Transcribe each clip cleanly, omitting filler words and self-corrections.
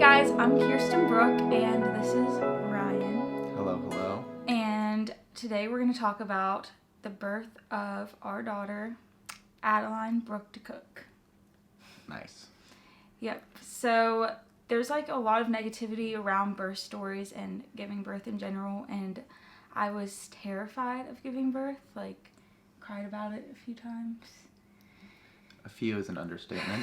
guys, I'm Kirsten Brooke, and this is Ryan. Hello, hello. And today we're going to talk about the birth of our daughter, Adaline Brooke DeCook. Nice. Yep. So there's like a lot of negativity around birth stories and giving birth in general, and I was terrified of giving birth, like cried about it a few times. A few is an understatement.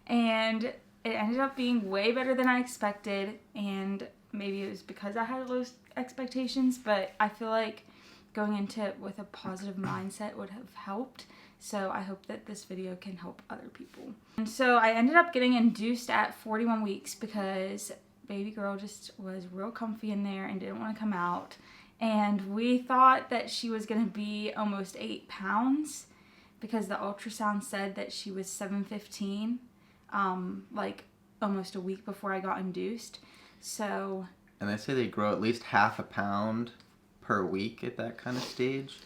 And it ended up being way better than I expected, and maybe it was because I had low expectations, but I feel like going into it with a positive mindset would have helped. So I hope that this video can help other people. And so I ended up getting induced at 41 weeks because baby girl just was real comfy in there and didn't want to come out. And we thought that she was going to be almost 8 pounds because the ultrasound said that she was 715. Like almost a week before I got induced. So. And they say they grow at least half a pound per week at that kind of stage.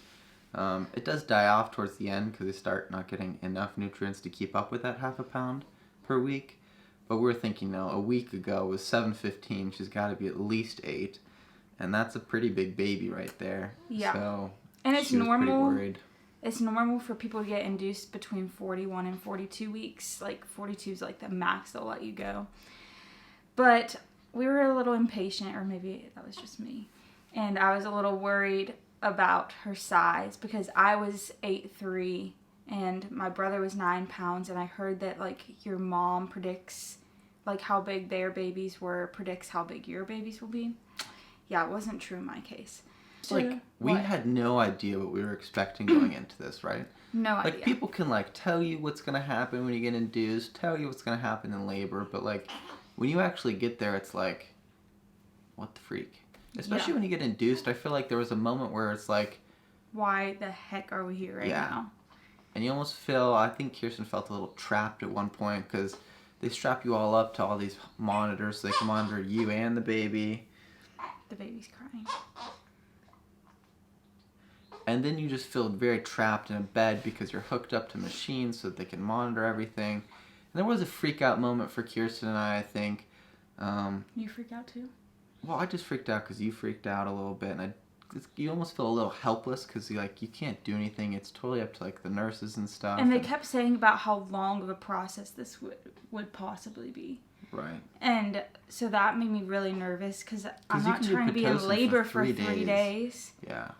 It does die off towards the end because they start not getting enough nutrients to keep up with that half a pound per week. But we were thinking, no, a week ago was 715. She's got to be at least 8. And that's a pretty big baby right there. Yeah. So and it's she was normal. Pretty worried. It's normal for people to get induced between 41 and 42 weeks. Like 42 is like the max they'll let you go. But we were a little impatient, or maybe that was just me. And I was a little worried about her size because I was 8'3" and my brother was 9 pounds. And I heard that like your mom predicts like how big their babies were, predicts how big your babies will be. Yeah, it wasn't true in my case. Like, we had no idea what we were expecting going into this, right? No idea. Like, people can, like, tell you what's going to happen when you get induced, tell you what's going to happen in labor, but, like, when you actually get there, it's like, what the freak? Especially when you get induced, I feel like there was a moment where it's like... why the heck are we here now? And you almost feel, I think Kirsten felt a little trapped at one point, because they strap you all up to all these monitors so they can monitor you and the baby. The baby's crying. And then you just feel very trapped in a bed because you're hooked up to machines so that they can monitor everything. And there was a freak out moment for Kirsten and I think. You freak out too? Well, I just freaked out because you freaked out a little bit. And you almost feel a little helpless because you can't do anything. It's totally up to like the nurses and stuff. And they kept saying about how long of a process this would possibly be. Right. And so that made me really nervous because I'm not trying to be in labor for 3 days. Yeah.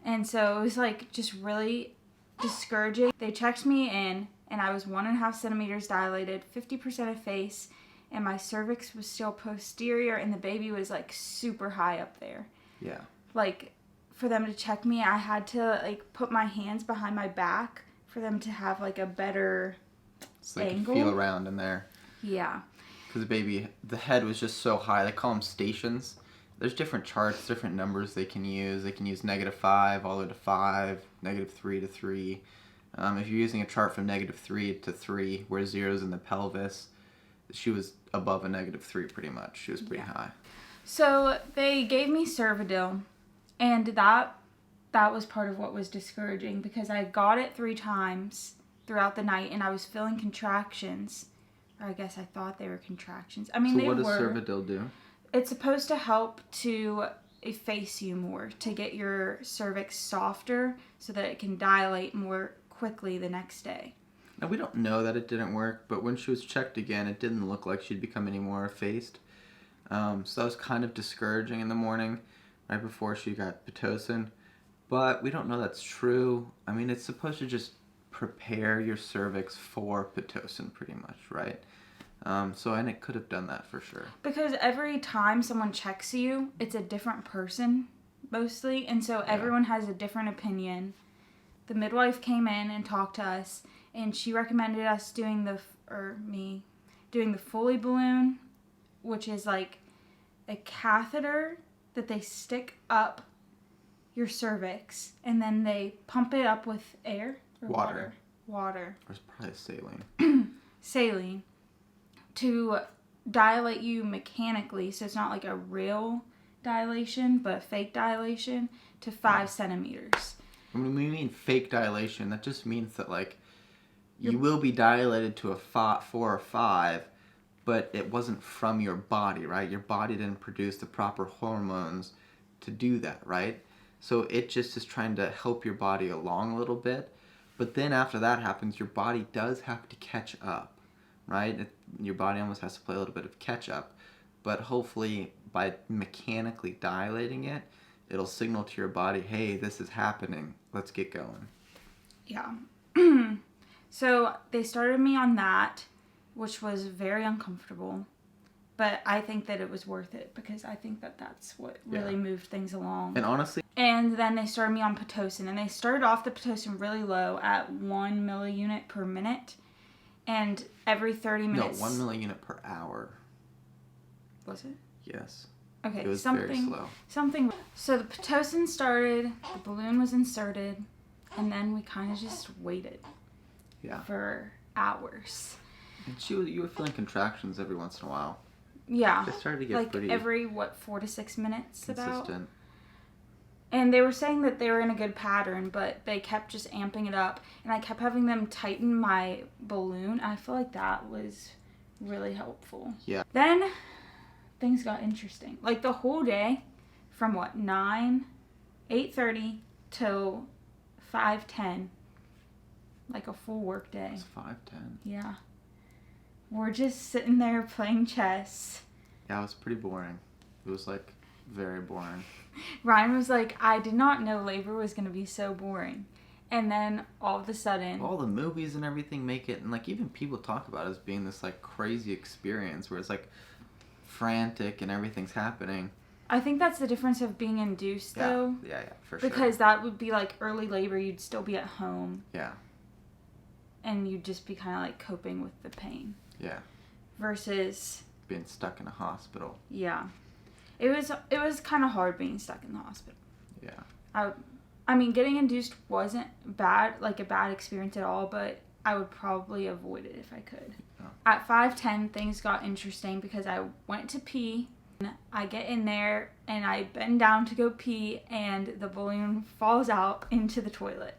And so it was like just really discouraging. They checked me in and I was 1.5 centimeters dilated, 50% of face, and my cervix was still posterior and the baby was like super high up there. Yeah. Like for them to check me, I had to like put my hands behind my back for them to have like a better so they angle. Could feel around in there. Yeah. Because the head was just so high. They call them stations. There's different charts, different numbers they can use. They can use -5 all the way to 5, -3 to 3. If you're using a chart from -3 to 3, where 0's in the pelvis, she was above a -3 pretty much. She was pretty high. So they gave me Cervidil, and that was part of what was discouraging because I got it 3 times throughout the night, and I was feeling contractions. Or I guess I thought they were contractions. I mean, they were. So what does Cervidil do? It's supposed to help to efface you more, to get your cervix softer so that it can dilate more quickly the next day. Now, we don't know that it didn't work, but when she was checked again, it didn't look like she'd become any more effaced. So that was kind of discouraging in the morning, right before she got Pitocin. But we don't know that's true. I mean, it's supposed to just prepare your cervix for Pitocin pretty much, right? And it could have done that for sure. Because every time someone checks you, it's a different person, mostly. And so everyone has a different opinion. The midwife came in and talked to us, and she recommended us doing the Foley balloon, which is like a catheter that they stick up your cervix, and then they pump it up with air or water. Water. Or it's probably saline. Saline. To dilate you mechanically, so it's not like a real dilation, but fake dilation, to 5 centimeters. When we mean fake dilation, that just means that like you will be dilated to a 4 or 5, but it wasn't from your body, right? Your body didn't produce the proper hormones to do that, right? So it just is trying to help your body along a little bit. But then after that happens, your body does have to catch up, right? Your body almost has to play a little bit of catch up. But hopefully by mechanically dilating it, it'll signal to your body, hey, this is happening. Let's get going. Yeah. So they started me on that, which was very uncomfortable. But I think that it was worth it because I think that that's what really moved things along. And honestly... And then they started me on Pitocin. And they started off the Pitocin really low at 1 milliunit per minute. And every 30 minutes... No, 1 milliunit per hour. Was it? Yes. Okay, it was very slow. So the Pitocin started, the balloon was inserted, and then we kind of just waited. Yeah. For hours. And you were feeling contractions every once in a while. Yeah. It started to get like pretty... every, 4 to 6 minutes consistent. About? And they were saying that they were in a good pattern, but they kept just amping it up. And I kept having them tighten my balloon. I feel like that was really helpful. Yeah. Then things got interesting. Like the whole day from 8:30 till 5:10. Like a full work day. It's 5:10. Yeah. We're just sitting there playing chess. Yeah, it was pretty boring. It was like very boring. Ryan was like, I did not know labor was going to be so boring. And then all of a sudden... All the movies and everything make it, and like even people talk about it as being this like crazy experience where it's like frantic and everything's happening. I think that's the difference of being induced though. Yeah, for sure. Because that would be like early labor, you'd still be at home. Yeah. And you'd just be kind of like coping with the pain. Yeah. Versus... being stuck in a hospital. Yeah. It was kind of hard being stuck in the hospital. Yeah. I mean, getting induced wasn't bad, like a bad experience at all, but I would probably avoid it if I could. Yeah. At 5:10, things got interesting because I went to pee. I get in there and I bend down to go pee and the balloon falls out into the toilet.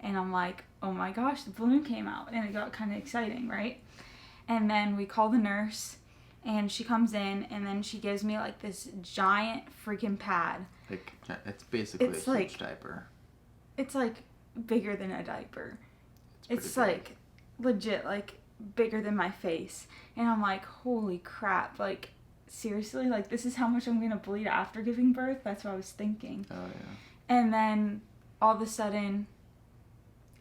And I'm like, oh my gosh, the balloon came out. And it got kind of exciting, right? And then we call the nurse. And she comes in, and then she gives me, like, this giant freaking pad. Like, it's basically a huge diaper. It's, like, bigger than a diaper. It's big. like, legit, like, bigger than my face. And I'm like, holy crap. Like, seriously? Like, this is how much I'm going to bleed after giving birth? That's what I was thinking. Oh, yeah. And then, all of a sudden...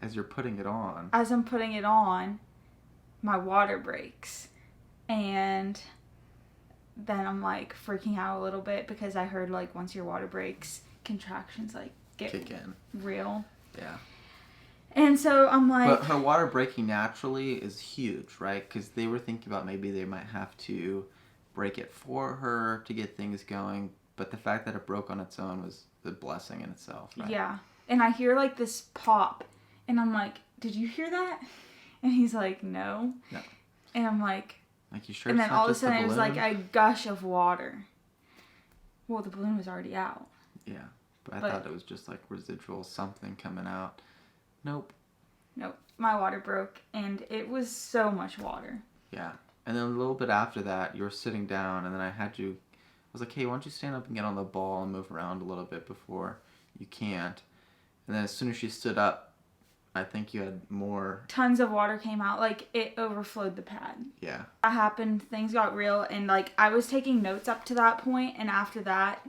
As you're putting it on... As I'm putting it on, my water breaks. And then I'm like freaking out a little bit because I heard like once your water breaks, contractions like kick in. Real. Yeah. And so I'm like... But her water breaking naturally is huge, right? Because they were thinking about maybe they might have to break it for her to get things going. But the fact that it broke on its own was the blessing in itself, right? Yeah. And I hear like this pop. And I'm like, did you hear that? And he's like, no. No. And I'm like... Like, you sure and it's then not all of a just sudden the it was balloon? like a gush of water. Well, the balloon was already out. Yeah, but I thought it was just like residual something coming out. Nope. My water broke, and it was so much water. Yeah, and then a little bit after that, you were sitting down, and then I was like, hey, why don't you stand up and get on the ball and move around a little bit before you can't. And then as soon as she stood up, I think you had more... Tons of water came out. Like, it overflowed the pad. Yeah. That happened. Things got real. And, like, I was taking notes up to that point. And after that,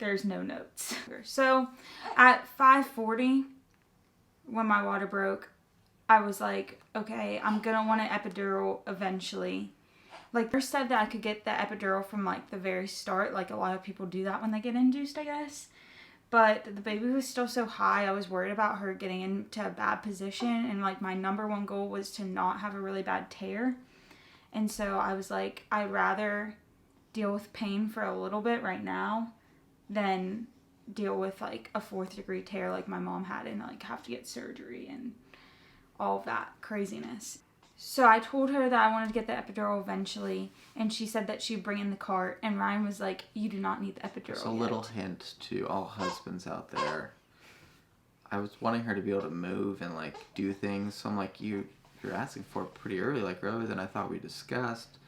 there's no notes. So, at 5:40, when my water broke, I was like, okay, I'm going to want an epidural eventually. Like, they said that I could get the epidural from, like, the very start. Like, a lot of people do that when they get induced, I guess. But the baby was still so high, I was worried about her getting into a bad position. And, like, my number one goal was to not have a really bad tear. And so I was like, I'd rather deal with pain for a little bit right now than deal with, like, a 4th-degree tear like my mom had and, like, have to get surgery and all of that craziness. So I told her that I wanted to get the epidural eventually, and she said that she'd bring in the cart, and Ryan was like, you do not need the epidural Just a little hint to all husbands out there. I was wanting her to be able to move and, like, do things, so I'm like, you're asking for it pretty early, like, earlier than I thought we discussed.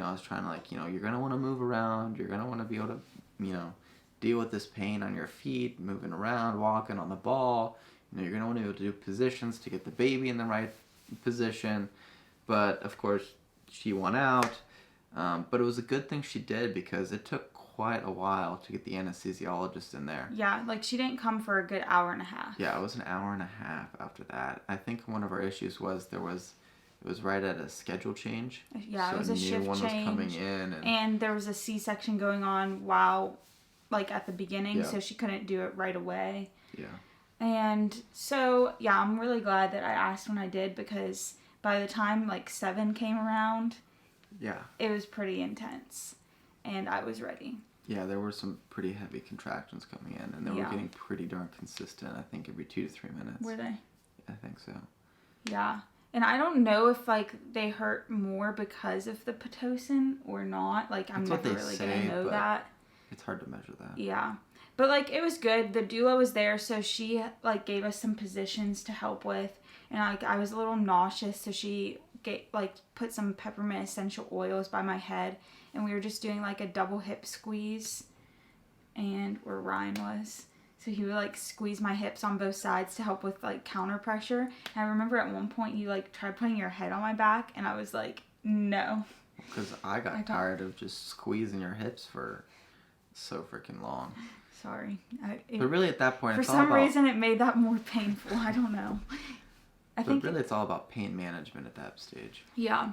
I was trying to, like, you're going to want to move around. You're going to want to be able to, deal with this pain on your feet, moving around, walking on the ball. You're going to want to be able to do positions to get the baby in the right position. But, of course, she won out. But it was a good thing she did because it took quite a while to get the anesthesiologist in there. Yeah, like she didn't come for a good hour and a half. Yeah, it was an hour and a half after that. I think one of our issues was it was right at a schedule change. Yeah, so it was a shift new one change. was coming in. And there was a C-section going on while, like, at the beginning, Yeah. so she couldn't do it right away. Yeah. And so, yeah, I'm really glad that I asked when I did because by the time, like, 7 came around, yeah, it was pretty intense. And I was ready. Yeah, there were some pretty heavy contractions coming in, and they were getting pretty darn consistent, I think, every 2 to 3 minutes. Were they? I think so. Yeah. And I don't know if, like, they hurt more because of the Pitocin or not. Like, I'm never really going to know that. It's hard to measure that. Yeah. But, like, it was good. The doula was there, so she, like, gave us some positions to help with. And, like, I was a little nauseous, so she, put some peppermint essential oils by my head. And we were just doing, like, a double hip squeeze. And where Ryan was. So he would, like, squeeze my hips on both sides to help with, like, counter pressure. And I remember at one point you, like, tried putting your head on my back. And I was like, no. Because I got tired of just squeezing your hips for so freaking long. Sorry. But really at that point, for some reason it made that more painful. I don't know. But really it's all about pain management at that stage. Yeah.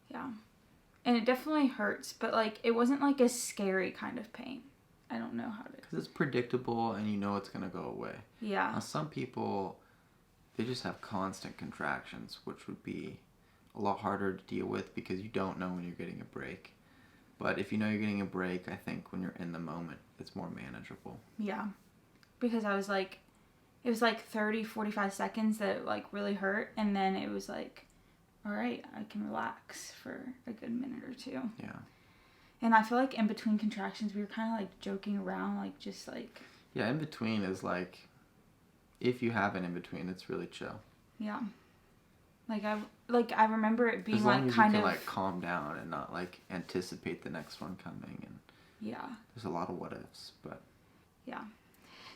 Yeah. And it definitely hurts, but, like, it wasn't, like, a scary kind of pain. I don't know how to... Because it's predictable and you know it's going to go away. Yeah. Now, some people, they just have constant contractions, which would be a lot harder to deal with because you don't know when you're getting a break. But if you know you're getting a break, I think when you're in the moment, it's more manageable. Yeah. Because I was, like... It was, like, 30, 45 seconds that it, like, really hurt. And then it was, like... All right, I can relax for a good minute or two. Yeah. And I feel like in between contractions, we were kind of, like, joking around, like, just, like... Yeah, in between is, like, if you have an in between, it's really chill. Yeah. I remember it being, as long like, as kind you of... can, like, calm down and not, like, anticipate the next one coming. And yeah. There's a lot of what ifs, but... Yeah.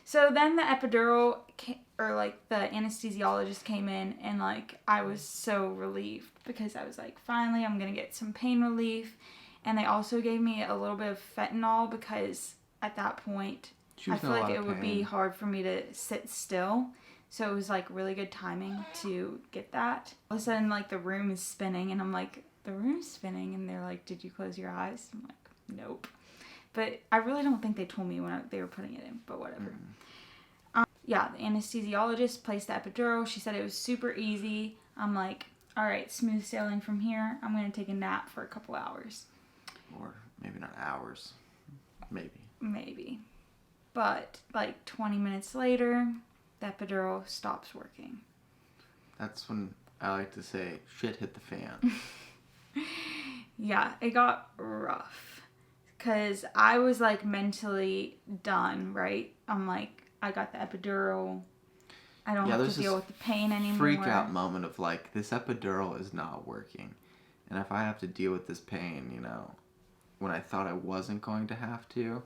So then the epidural, the anesthesiologist came in, and, like, I was so relieved because I was like, finally, I'm going to get some pain relief. And they also gave me a little bit of fentanyl because at that point, I feel like it would be hard for me to sit still. So it was, like, really good timing to get that. All of a sudden, like, the room is spinning, and I'm like, the room's spinning? And they're like, did you close your eyes? I'm like, nope. But I really don't think they told me when they were putting it in, but whatever. Yeah, the anesthesiologist placed the epidural. She said it was super easy. I'm like, all right, smooth sailing from here. I'm going to take a nap for a couple hours. Or maybe not hours. Maybe. But, like, 20 minutes later, the epidural stops working. That's when I like to say, shit hit the fan. Yeah, it got rough. Because I was, like, mentally done, right? I'm like, I got the epidural. I don't have to deal with the pain anymore. Freak out moment of, like, this epidural is not working. And if I have to deal with this pain, when I thought I wasn't going to have to,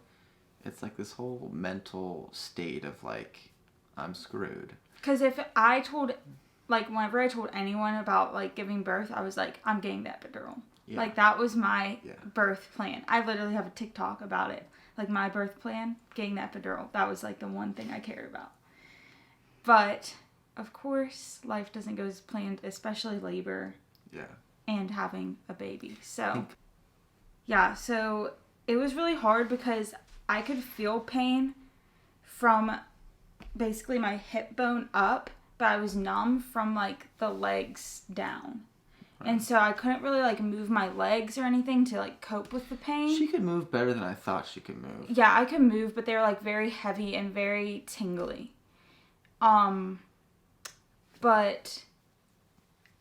it's like this whole mental state of, like, I'm screwed. Because if I told, like, whenever I told anyone about, like, giving birth, I was like, I'm getting the epidural. Yeah. Like, that was my birth plan. I literally have a TikTok about it. Like, my birth plan, getting the epidural. That was, like, the one thing I cared about. But, of course, life doesn't go as planned, especially labor. Yeah. And having a baby. So, yeah, so it was really hard because I could feel pain from basically my hip bone up, but I was numb from, like, the legs down. Right. And so I couldn't really, like, move my legs or anything to, like, cope with the pain. She could move better than I thought she could move. Yeah, I could move, but they were, like, very heavy and very tingly. But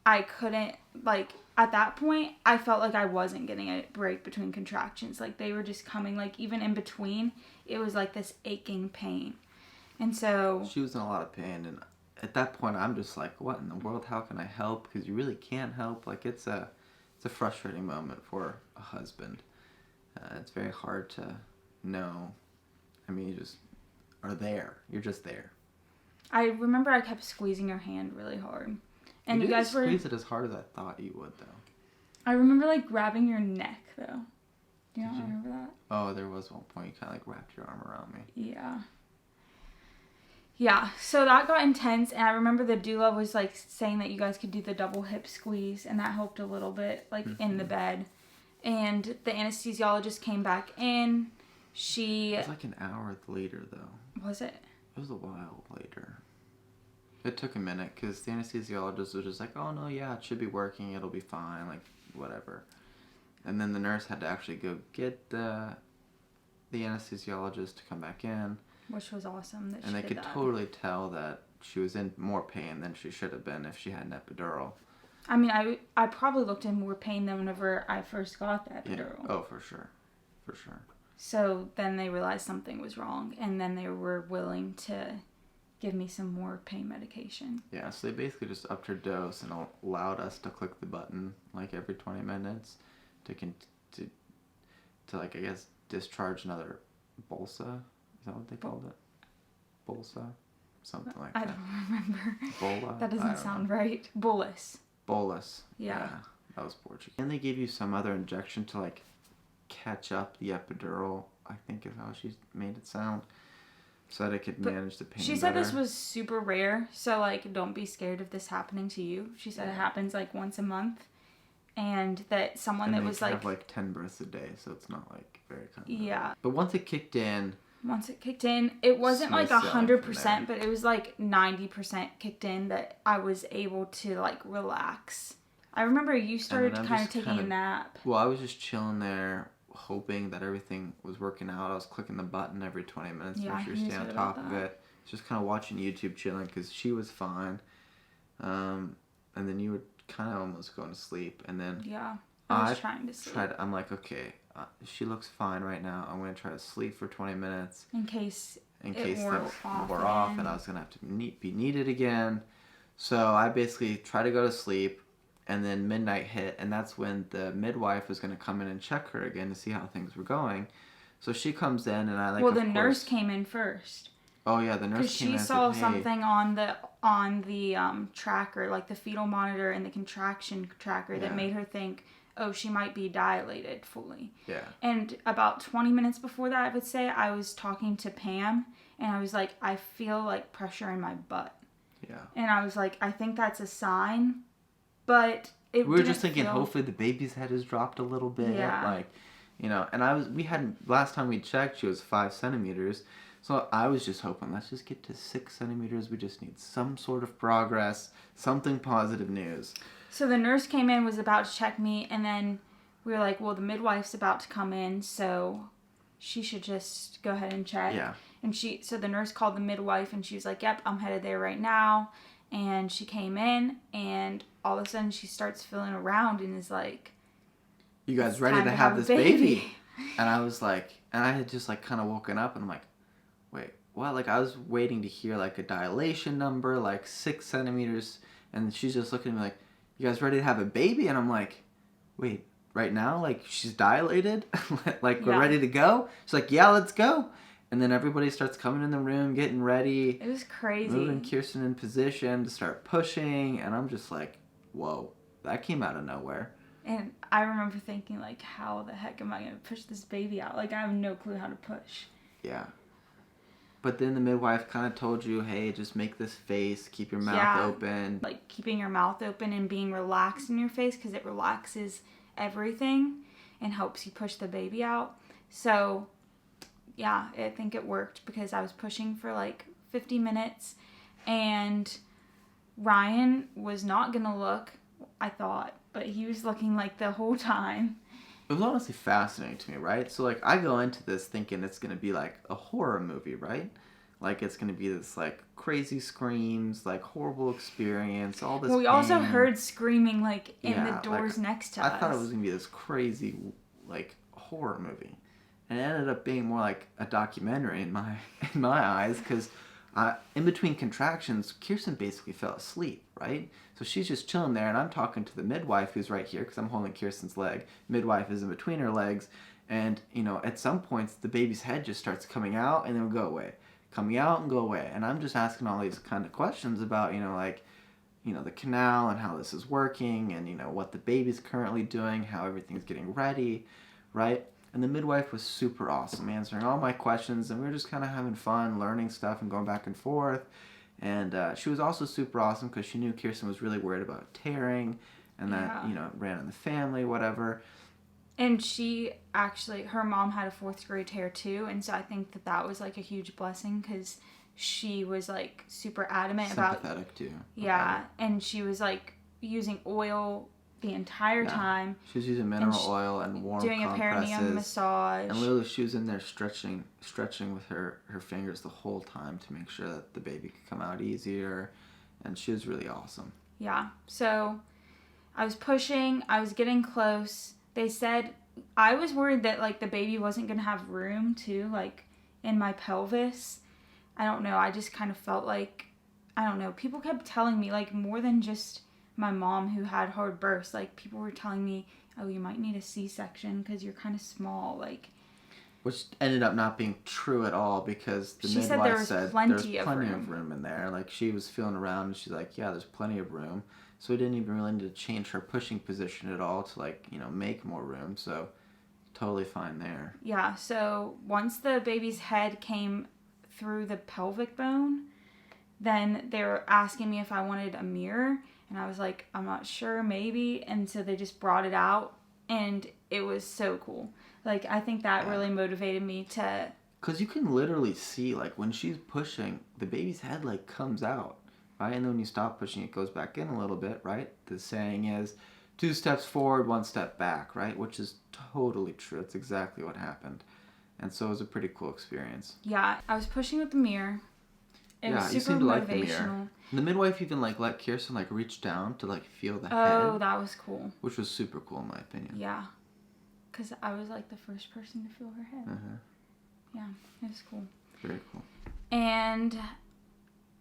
I couldn't, like, at that point, I felt like I wasn't getting a break between contractions. Like, they were just coming, like, even in between, it was, like, this aching pain. And so... She was in a lot of pain, and at that point, I'm just like, what in the world? How can I help? Because you really can't help. Like, it's a it's a frustrating moment for a husband. It's very hard to know. I mean, you just are there. You're just there. I remember I kept squeezing your hand really hard. And you guys squeeze it as hard as I thought you would, though. I remember, like, grabbing your neck, though. Do you not remember that? Oh, there was one point you kind of, like, wrapped your arm around me. Yeah. Yeah, so that got intense, and I remember the doula was, like, saying that you guys could do the double hip squeeze, and that helped a little bit, like, in the bed. And the anesthesiologist came back in. It was like an hour later, though. Was it? It was a while later. It took a minute, because the anesthesiologist was just like, oh, no, yeah, it should be working, it'll be fine, like, whatever. And then the nurse had to actually go get the anesthesiologist to come back in. Which was awesome that she did that. And they could totally tell that she was in more pain than she should have been if she had an epidural. I mean, I probably looked in more pain than whenever I first got the epidural. Yeah. Oh, for sure. For sure. So then they realized something was wrong, and then they were willing to give me some more pain medication. Yeah, so they basically just upped her dose and allowed us to click the button like every 20 minutes to like, I guess, discharge another bolsa. Is that what they called it? Bolsa? Something like that. I don't remember. Bola? That doesn't sound right. Bolus. Bolus. Yeah. That was Portuguese. And they gave you some other injection to, like, catch up the epidural, I think is how she made it sound, so that it could manage the pain. She said this was super rare, so, like, don't be scared of this happening to you. She said it happens, like, once a month, and that someone that was, like... have, like, 10 births a day, so it's not, like, very common. Yeah. But once it kicked in, it wasn't, like, 100%, but it was, like, 90% kicked in that I was able to, like, relax. I remember you started kind of taking a nap. Well, I was just chilling there, hoping that everything was working out. I was clicking the button every 20 minutes to make sure to stay on top of it. Just kind of watching YouTube, chilling, because she was fine. And then you were kind of almost going to sleep. And then I was trying to sleep. I'm like, okay, she looks fine right now. I'm going to try to sleep for 20 minutes. In case things wore off and I was going to have to be needed again. So I basically tried to go to sleep. And then midnight hit, and that's when the midwife was going to come in and check her again to see how things were going. So she comes in, and I the nurse came in first. Oh yeah, the nurse came in. Because she saw something on the tracker, like the fetal monitor and the contraction tracker, that made her think, oh, she might be dilated fully. Yeah. And about 20 minutes before that, I would say, I was talking to Pam, and I was like, I feel like pressure in my butt. Yeah. And I was like, I think that's a sign. But we were just thinking, hopefully the baby's head has dropped a little bit. Yeah. Like, you know, and last time we checked, she was 5 centimeters. So I was just hoping, let's just get to 6 centimeters. We just need some sort of progress, something positive news. So the nurse came in, was about to check me, and then we were like, well, the midwife's about to come in, so she should just go ahead and check. Yeah. And so the nurse called the midwife, and she was like, yep, I'm headed there right now. And she came in, and all of a sudden she starts feeling around and is like, you guys ready to have this baby? And I was like, and I had just like kind of woken up, and I'm like, wait, what? Like, I was waiting to hear like a dilation number, like 6 centimeters, and she's just looking at me like, you guys ready to have a baby? And I'm like, wait, right now? Like, she's dilated? Like, we're ready to go? She's like, yeah, let's go. And then everybody starts coming in the room, getting ready. It was crazy. Moving Kirsten in position to start pushing. And I'm just like, whoa, that came out of nowhere. And I remember thinking, like, how the heck am I going to push this baby out? Like, I have no clue how to push. Yeah. But then the midwife kind of told you, hey, just make this face, keep your mouth open. Like, keeping your mouth open and being relaxed in your face, because it relaxes everything and helps you push the baby out. So... yeah, I think it worked because I was pushing for like 50 minutes and Ryan was not going to look, I thought, but he was looking like the whole time. It was honestly fascinating to me, right? So like I go into this thinking it's going to be like a horror movie, right? Like it's going to be this like crazy screams, like horrible experience, all this. Well, we also heard screaming like in the doors next to us. I thought it was going to be this crazy like horror movie. And it ended up being more like a documentary in my eyes, because In between contractions, Kirsten basically fell asleep, right? So she's just chilling there, and I'm talking to the midwife who's right here because I'm holding Kirsten's leg. Midwife is in between her legs, and at some points the baby's head just starts coming out and then will go away, coming out and go away, and I'm just asking all these kind of questions about the canal and how this is working, and what the baby's currently doing, how everything's getting ready, right? And the midwife was super awesome, answering all my questions, and we were just kind of having fun, learning stuff and going back and forth. And she was also super awesome because she knew Kirsten was really worried about tearing, and that it ran in the family, whatever. And she actually, her mom had a 4th grade tear too, and so I think that was like a huge blessing because she was like super adamant about sympathetic too. Yeah, and she was like using oil the entire time. She was using mineral oil and warm doing compresses. A perineum massage. And literally she was in there stretching with her fingers the whole time to make sure that the baby could come out easier. And she was really awesome. Yeah. So I was pushing. I was getting close. They said I was worried that like the baby wasn't going to have room too, like in my pelvis. I don't know. I just kind of felt like, I don't know. People kept telling me like more than just my mom who had hard births, like people were telling me, oh, you might need a C-section because you're kind of small, like, which ended up not being true at all because the midwife said there's plenty of room in there. Like she was feeling around and she's like, yeah, there's plenty of room. So we didn't even really need to change her pushing position at all to like make more room. So totally fine there. Yeah. So once the baby's head came through the pelvic bone, then they were asking me if I wanted a mirror. And I was like, I'm not sure, maybe. And so they just brought it out, and it was so cool. Like, I think that really motivated me to... Because you can literally see, like, when she's pushing, the baby's head, like, comes out, right? And then when you stop pushing, it goes back in a little bit, right? The saying is 2 steps forward, 1 step back, right? Which is totally true. It's exactly what happened. And so it was a pretty cool experience. Yeah, I was pushing with the mirror. It was super you seemed to motivational. like the mirror. And the midwife even like let Kirsten like reach down to like feel the head. Oh, that was cool. Which was super cool in my opinion. Yeah, because I was like the first person to feel her head. Yeah, it was cool. Very cool. And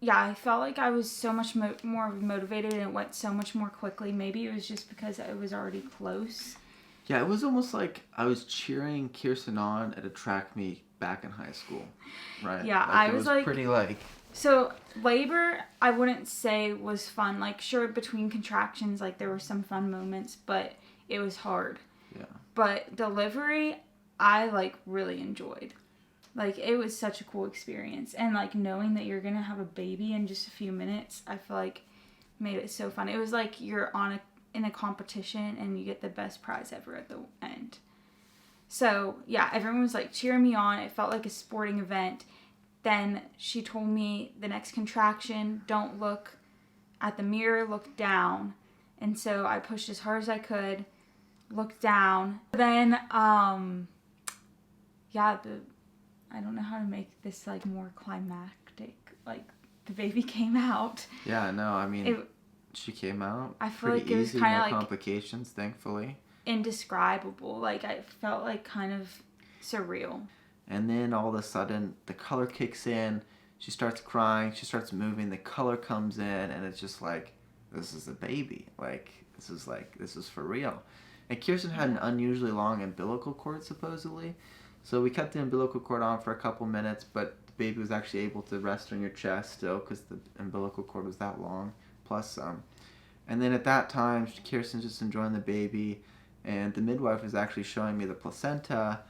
yeah, I felt like I was so much more motivated and it went so much more quickly. Maybe it was just because it was already close. Yeah, it was almost like I was cheering Kirsten on at a track meet back in high school, right? Yeah, like, it was like pretty like... So labor, I wouldn't say was fun. Like, sure, between contractions, like there were some fun moments, but it was hard. Yeah. But delivery, I like really enjoyed. Like, it was such a cool experience, and like knowing that you're gonna have a baby in just a few minutes, I feel like made it so fun. It was like you're in a competition and you get the best prize ever at the end. So yeah, everyone was like cheering me on. It felt like a sporting event. Then she told me the next contraction, don't look at the mirror, look down. And so I pushed as hard as I could, looked down. Then, I don't know how to make this like more climactic. Like the baby came out. Yeah, no, I mean, she came out. I feel pretty like it was easy, kind of no like complications, thankfully. Indescribable. Like I felt like kind of surreal. And then all of a sudden, the color kicks in. She starts crying. She starts moving. The color comes in, and it's just like, this is a baby. Like, this is for real. And Kirsten had an unusually long umbilical cord, supposedly. So we kept the umbilical cord on for a couple minutes, but the baby was actually able to rest on your chest still because the umbilical cord was that long, plus some. And then at that time, Kirsten's just enjoying the baby, and the midwife was actually showing me the placenta.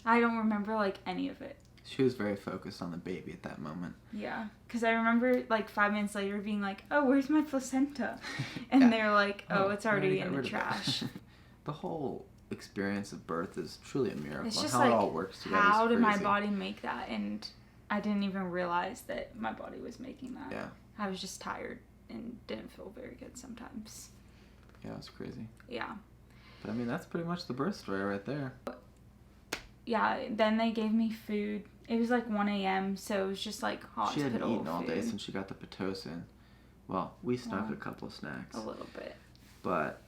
I don't remember, like, any of it. She was very focused on the baby at that moment. Yeah, because I remember, like, 5 minutes later being like, oh, where's my placenta? And they're like, oh, it's already in the trash. The whole experience of birth is truly a miracle. It's just how like, it all works together how is did my crazy. body make that? And I didn't even realize that my body was making that. Yeah. I was just tired and didn't feel very good sometimes. Yeah, it's crazy. Yeah. But I mean, that's pretty much the birth story right there. Yeah, then they gave me food. It was like 1 a.m., so it was just like hospital She hadn't eaten all food. day since she got the Pitocin. Well, we snuck a couple of snacks. A little bit. But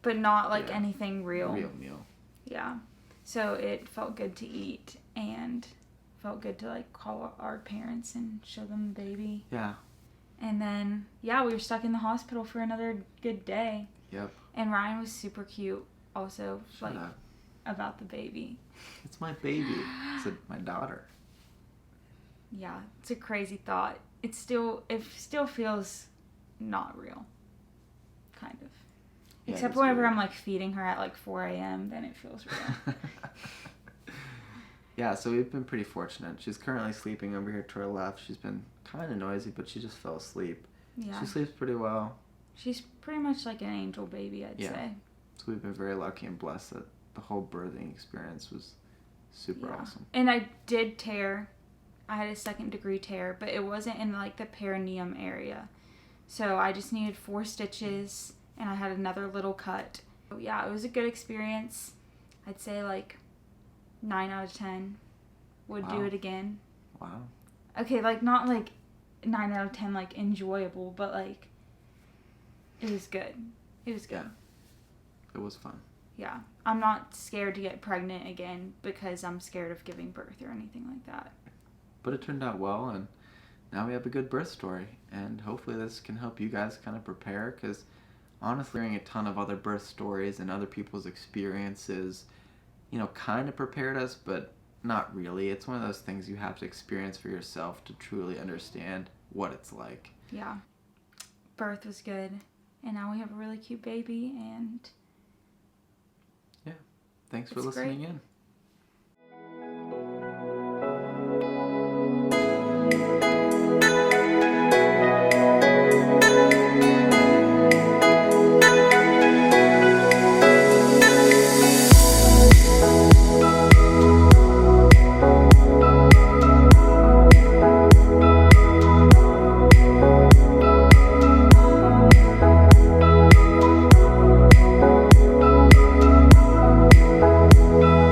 not like anything real. Real meal. Yeah. So it felt good to eat and felt good to like call our parents and show them the baby. Yeah. And then, yeah, we were stuck in the hospital for another good day. Yep. And Ryan was super cute also, Shut up. about the baby. It's my baby. It's my daughter. Yeah, it's a crazy thought. It still feels not real. Kind of. Yeah, Except it's whenever weird. I'm like feeding her at like 4 a.m., then it feels real. Yeah, so we've been pretty fortunate. She's currently sleeping over here to our left. She's been kind of noisy, but she just fell asleep. Yeah. She sleeps pretty well. She's pretty much like an angel baby, I'd say. So we've been very lucky and blessed that the whole birthing experience was super awesome. And I did tear. I had a 2nd-degree tear, but it wasn't in like the perineum area. So I just needed 4 stitches, and I had another little cut. So yeah, it was a good experience. I'd say like 9 out of 10. Would do Wow. it again. Wow. Okay, like not like 9 out of 10 like enjoyable, but like it was good. It was good. Yeah. It was fun. Yeah. I'm not scared to get pregnant again because I'm scared of giving birth or anything like that. But it turned out well, and now we have a good birth story. And hopefully this can help you guys kind of prepare, because honestly, hearing a ton of other birth stories and other people's experiences, kind of prepared us, but not really. It's one of those things you have to experience for yourself to truly understand what it's like. Yeah. Birth was good. And now we have a really cute baby, and Thanks for It's listening great. in.